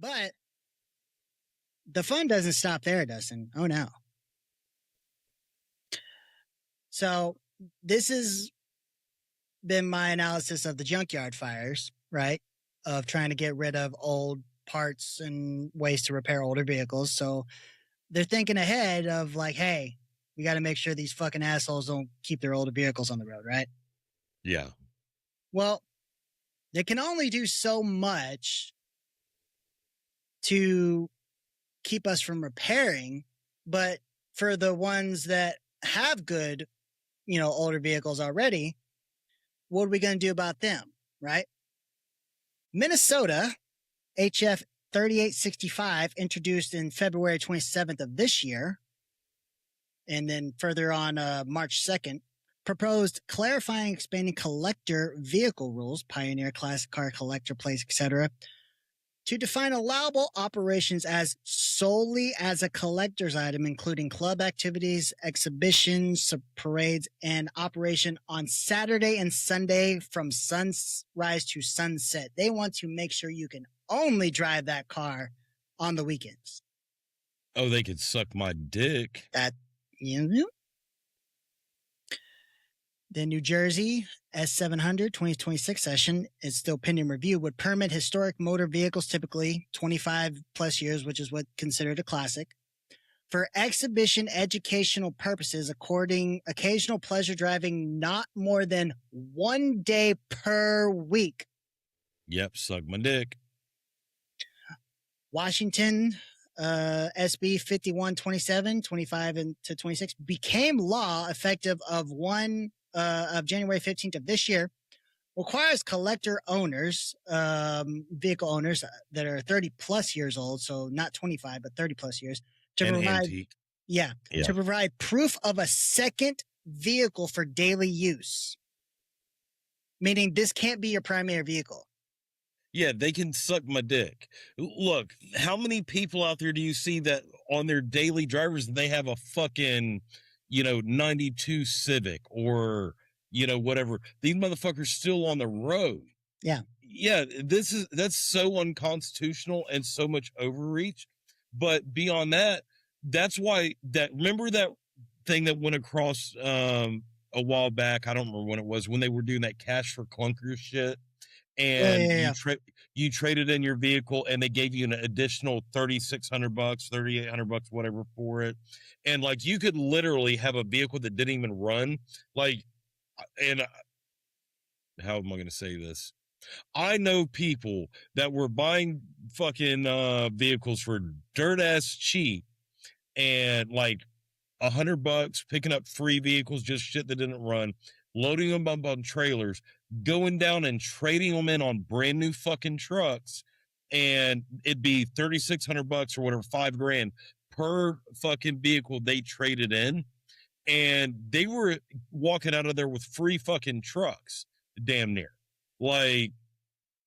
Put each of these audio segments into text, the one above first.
But the fun doesn't stop there, Dustin. Oh, no. So this has been my analysis of the junkyard fires, right? Of trying to get rid of old parts and ways to repair older vehicles. So they're thinking ahead of like, hey, we got to make sure these fucking assholes don't keep their older vehicles on the road, right? Yeah. Well, they can only do so much to keep us from repairing, but for the ones that have good, older vehicles already, what are we going to do about them, right? Minnesota, HF 3865, introduced in February 27th of this year, and then further on March 2nd, proposed clarifying, expanding collector vehicle rules, Pioneer, Classic Car, Collector Plates, etc., to define allowable operations as solely as a collector's item, including club activities, exhibitions, parades, and operation on Saturday and Sunday from sunrise to sunset. They want to make sure you can only drive that car on the weekends. Oh, they could suck my dick. The New Jersey S700 2026 session is still pending review, would permit historic motor vehicles, typically 25 plus years, which is what considered a classic, for exhibition educational purposes, according occasional pleasure driving not more than 1 day per week. Yep, suck my dick. Washington, SB 5127, 25 to 26 became law effective of January 15th of this year, requires collector owners, vehicle owners that are 30 plus years old, so not 25, but 30 plus years, to to provide proof of a second vehicle for daily use. Meaning this can't be your primary vehicle. Yeah, they can suck my dick. Look, how many people out there do you see that on their daily drivers, they have a fucking, 92 Civic or, whatever. These motherfuckers still on the road. Yeah. Yeah, that's so unconstitutional and so much overreach. But beyond that, that's why remember that thing that went across a while back? I don't remember when it was, when they were doing that cash for clunkers shit. And you traded in your vehicle and they gave you an additional $3,600, $3,800, whatever for it. And like, you could literally have a vehicle that didn't even run. Like, and how am I going to say this? I know people that were buying fucking vehicles for dirt ass cheap and like $100, picking up free vehicles, just shit that didn't run, loading them up on trailers, going down and trading them in on brand new fucking trucks, and it'd be $3,600 or whatever, $5,000 per fucking vehicle they traded in, and they were walking out of there with free fucking trucks, damn near. Like,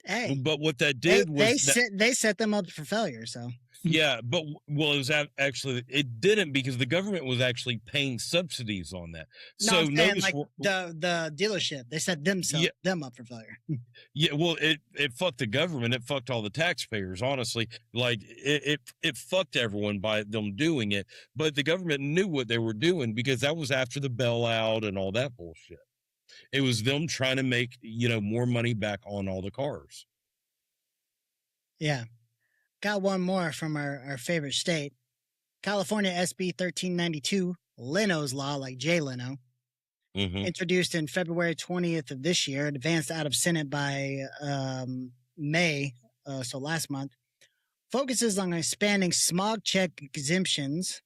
hey, but what that did they set them up for failure. So yeah, but it was actually, it didn't, because the government was actually paying subsidies on that. No, so notice, like the dealership, they set them up for failure. Yeah, well, it fucked the government. It fucked all the taxpayers, honestly. Like, it fucked everyone by them doing it. But the government knew what they were doing, because that was after the bailout and all that bullshit. It was them trying to make, more money back on all the cars. Yeah. Got one more from our favorite state. California SB 1392, Leno's Law, like Jay Leno, introduced in February 20th of this year, advanced out of Senate by May, so last month, focuses on expanding smog check exemptions,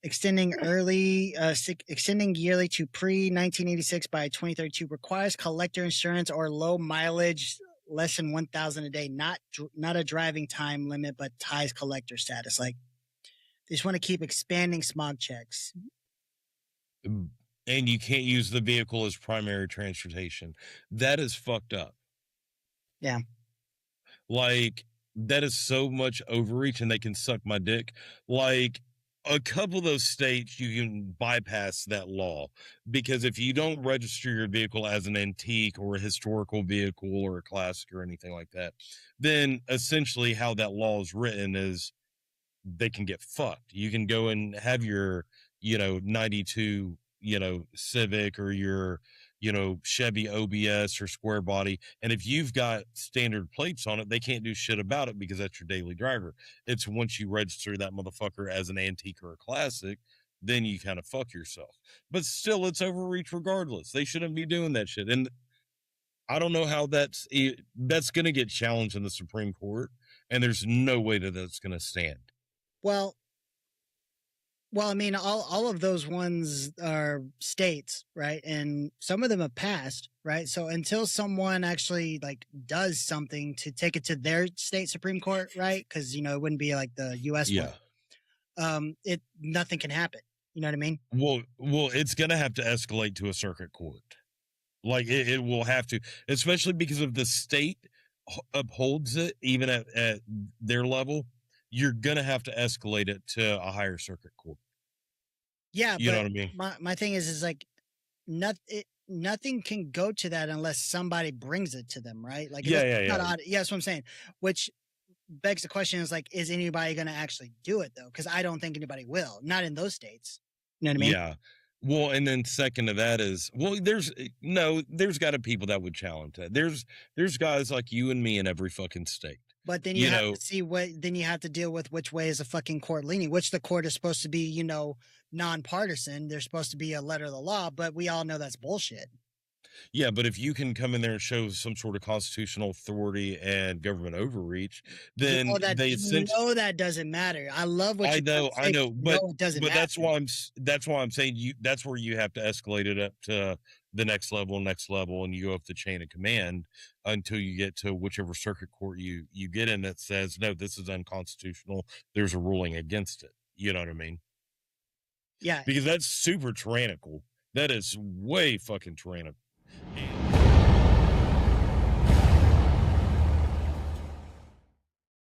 extending yearly to pre-1986 by 2032, requires collector insurance or low mileage less than 1,000 a day, not a driving time limit, but ties collector status. Like, they just want to keep expanding smog checks. And you can't use the vehicle as primary transportation. That is fucked up. Yeah. Like, that is so much overreach, and they can suck my dick. Like, a couple of those states you can bypass that law, because if you don't register your vehicle as an antique or a historical vehicle or a classic or anything like that, then essentially how that law is written is they can get fucked. You can go and have your, 92, Civic, or your, Chevy OBS or square body. And if you've got standard plates on it, they can't do shit about it because that's your daily driver. It's once you register that motherfucker as an antique or a classic, then you kind of fuck yourself. But still, it's overreach regardless. They shouldn't be doing that shit. And I don't know how that's going to get challenged in the Supreme Court. And there's no way that that's going to stand. Well, I mean, all of those ones are states, right? And some of them have passed, right? So until someone actually like does something to take it to their state Supreme Court, right? Because it wouldn't be like the U.S. Yeah. one. Nothing can happen. You know what I mean? Well, it's going to have to escalate to a circuit court. Like it will have to, especially because of the state upholds it, even at their level. You're going to have to escalate it to a higher circuit court. Yeah. You know what I mean? My thing is like nothing can go to that unless somebody brings it to them, right? Like, yeah. Yeah, that's what I'm saying. Which begs the question is like, is anybody going to actually do it though? Because I don't think anybody will. Not in those states. You know what I mean? Yeah. Well, and then second to that is, there's got to be people that would challenge that. There's guys like you and me in every fucking state. But then you have to see then you have to deal with which way is the fucking court leaning, which the court is supposed to be, nonpartisan. They're supposed to be a letter of the law, but we all know that's bullshit. Yeah, but if you can come in there and show some sort of constitutional authority and government overreach, then that doesn't matter. I love what I know, but it doesn't matter. that's why I'm saying that's where you have to escalate it up to the next level, and you go up the chain of command until you get to whichever circuit court you get in that says, no, this is unconstitutional. There's a ruling against it. You know what I mean? Yeah. Because that's super tyrannical. That is way fucking tyrannical.